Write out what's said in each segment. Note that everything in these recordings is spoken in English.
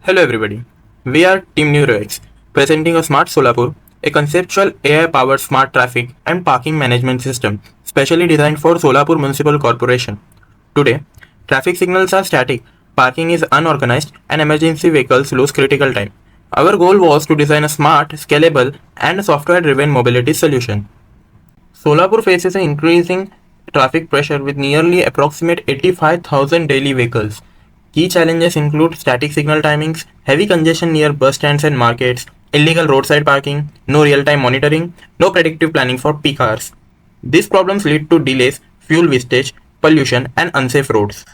Hello everybody, we are Team NeuroX, presenting a Smart Solapur, a conceptual AI-powered smart traffic and parking management system specially designed for Solapur Municipal Corporation. Today, traffic signals are static, parking is unorganized, and emergency vehicles lose critical time. Our goal was to design a smart, scalable, and software-driven mobility solution. Solapur faces an increasing traffic pressure with nearly approximate 85,000 daily vehicles. Key challenges include static signal timings, heavy congestion near bus stands and markets, illegal roadside parking, no real-time monitoring, no predictive planning for peak hours. These problems lead to delays, fuel wastage, pollution, and unsafe roads.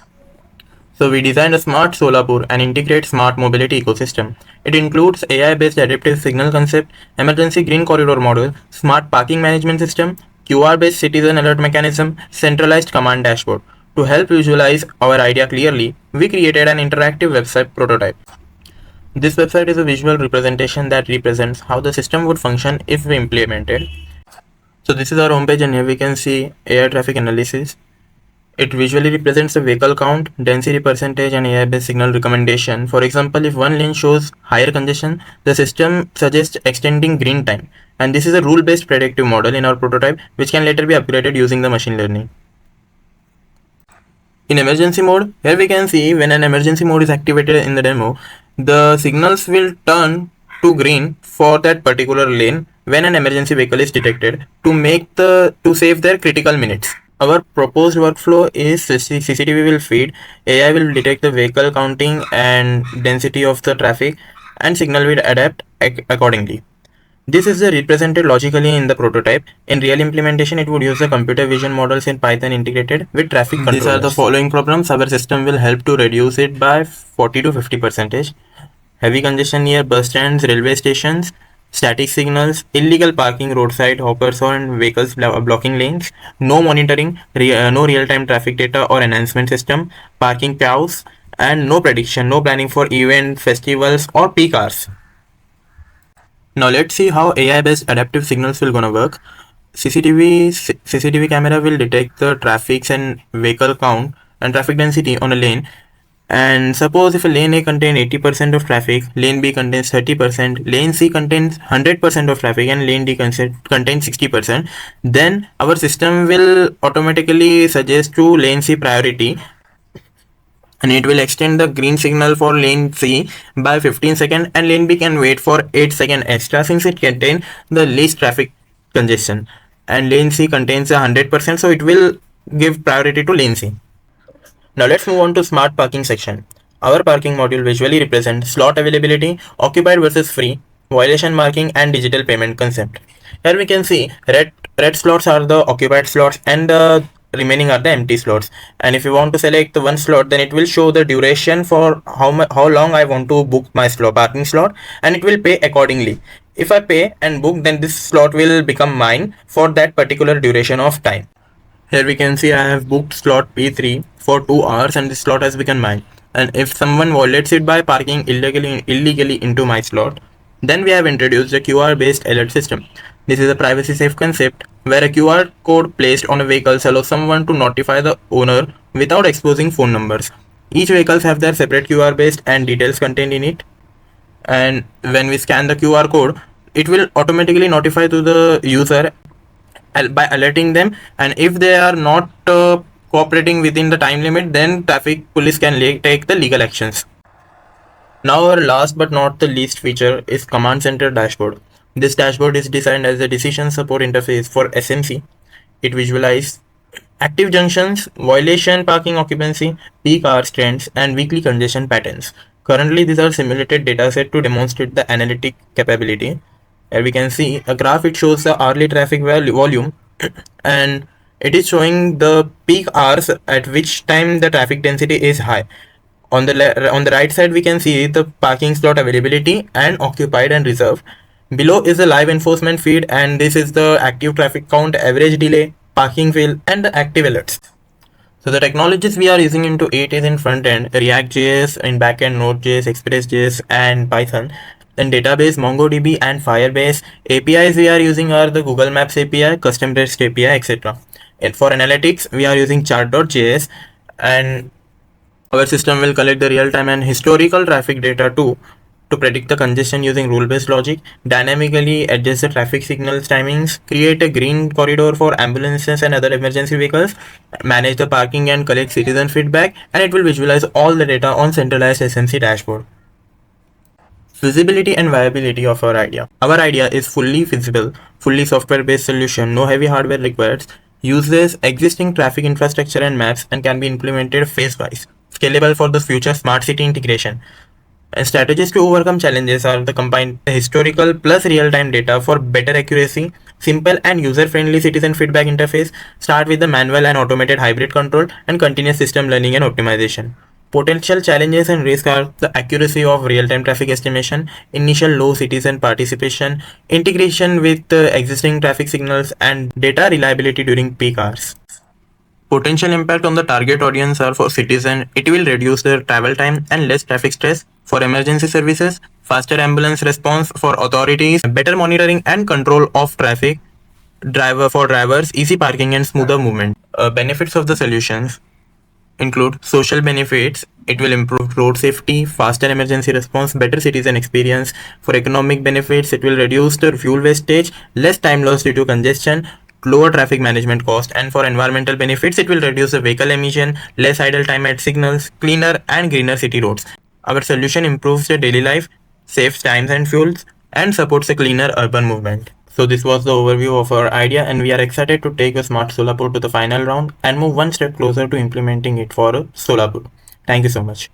So we designed a smart Solapur and integrate smart mobility ecosystem. It includes AI-based adaptive signal concept, emergency green corridor model, smart parking management system, QR-based citizen alert mechanism, centralized command dashboard. To help visualize our idea clearly, we created an interactive website prototype. This website is a visual representation that represents how the system would function if we implemented. So this is our homepage, and here we can see AI traffic analysis. It visually represents the vehicle count, density percentage, and AI-based signal recommendation. For example, if one lane shows higher congestion, the system suggests extending green time. And this is a rule-based predictive model in our prototype, which can later be upgraded using the machine learning. In emergency mode, here we can see when an emergency mode is activated in the demo, the signals will turn to green for that particular lane when an emergency vehicle is detected to save their critical minutes. Our proposed workflow is CCTV will feed, AI will detect the vehicle counting and density of the traffic, and signal will adapt accordingly. This is represented logically in the prototype. In real implementation, it would use the computer vision models in Python integrated with traffic controllers. These are the following problems. Our system will help to reduce it by 40 to 50%. Heavy congestion near bus stands, railway stations, static signals, illegal parking, roadside hoppers and vehicles blocking lanes, no monitoring, no real-time traffic data or enhancement system, parking chaos, and no prediction, no planning for event, festivals or peak hours. Now let's see how AI-based adaptive signals will gonna work. CCTV camera will detect the traffic and vehicle count and traffic density on a lane. And suppose if a lane A contains 80% of traffic, lane B contains 30%, lane C contains 100% of traffic, and lane D contains 60%, then our system will automatically suggest to lane C priority, and it will extend the green signal for lane C by 15 seconds, and lane B can wait for 8 seconds extra since it contains the least traffic congestion, and lane C contains 100%, so it will give priority to lane C. Now let's move on to smart parking section. Our parking module visually represents slot availability, occupied versus free, violation marking, and digital payment concept. Here we can see red slots are the occupied slots and the remaining are the empty slots. And if you want to select the one slot, then it will show the duration for how long I want to book my parking slot, and it will pay accordingly. If I pay and book, then this slot will become mine for that particular duration of time. Here we can see I have booked slot P3 for 2 hours and this slot has become mine. And if someone violates it by parking illegally into my slot, then we have introduced a QR based alert system. This is a privacy safe concept where a QR code placed on a vehicle allows someone to notify the owner without exposing phone numbers. Each vehicles have their separate QR based and details contained in it. And when we scan the QR code, it will automatically notify to the user by alerting them, and if they are not cooperating within the time limit, then traffic police can take the legal actions. Now our last but not the least feature is command center dashboard. This dashboard is designed as a decision support interface for SMC. It visualizes active junctions, violation parking occupancy, peak hours trends, and weekly congestion patterns. Currently these are simulated dataset to demonstrate the analytic capability. Here we can see a graph. It shows the hourly traffic volume and it is showing the peak hours at which time the traffic density is high. On the right side we can see the parking slot availability and occupied and reserved. Below is the live enforcement feed, and this is the active traffic count, average delay, parking fill, and the active alerts. So the technologies we are using into it is in front end React.js, in back end Node.js, Express.js, and Python. Then database MongoDB and Firebase. APIs we are using are the Google Maps API, custom REST API, etc. And for analytics we are using chart.js, and Our system will collect the real-time and historical traffic data too to predict the congestion using rule-based logic, dynamically adjust the traffic signals timings, create a green corridor for ambulances and other emergency vehicles, manage the parking and collect citizen feedback, and it will visualize all the data on centralized SMC dashboard. Feasibility and viability of our idea. Our idea is fully feasible, fully software-based solution, no heavy hardware required, uses existing traffic infrastructure and maps, and can be implemented phase-wise. Scalable for the future smart city integration. And strategies to overcome challenges are the combined historical plus real-time data for better accuracy, simple and user-friendly citizen feedback interface, start with the manual and automated hybrid control, and continuous system learning and optimization. Potential challenges and risks are the accuracy of real-time traffic estimation, initial low citizen participation, integration with existing traffic signals, and data reliability during peak hours. Potential impact on the target audience are for citizens. It will reduce their travel time and less traffic stress. For emergency services, faster ambulance response. For authorities, better monitoring and control of traffic. For drivers, easy parking and smoother movement. Benefits of the solutions include social benefits. It will improve road safety, faster emergency response, better citizen experience. For economic benefits, it will reduce the fuel wastage, less time lost due to congestion, lower traffic management cost. And for environmental benefits, it will reduce the vehicle emission, less idle time at signals, cleaner and greener city roads. Our solution improves the daily life, saves times and fuels, and supports a cleaner urban movement. So this was the overview of our idea, and we are excited to take a smart Solapur to the final round and move one step closer to implementing it for Solapur. Thank you so much.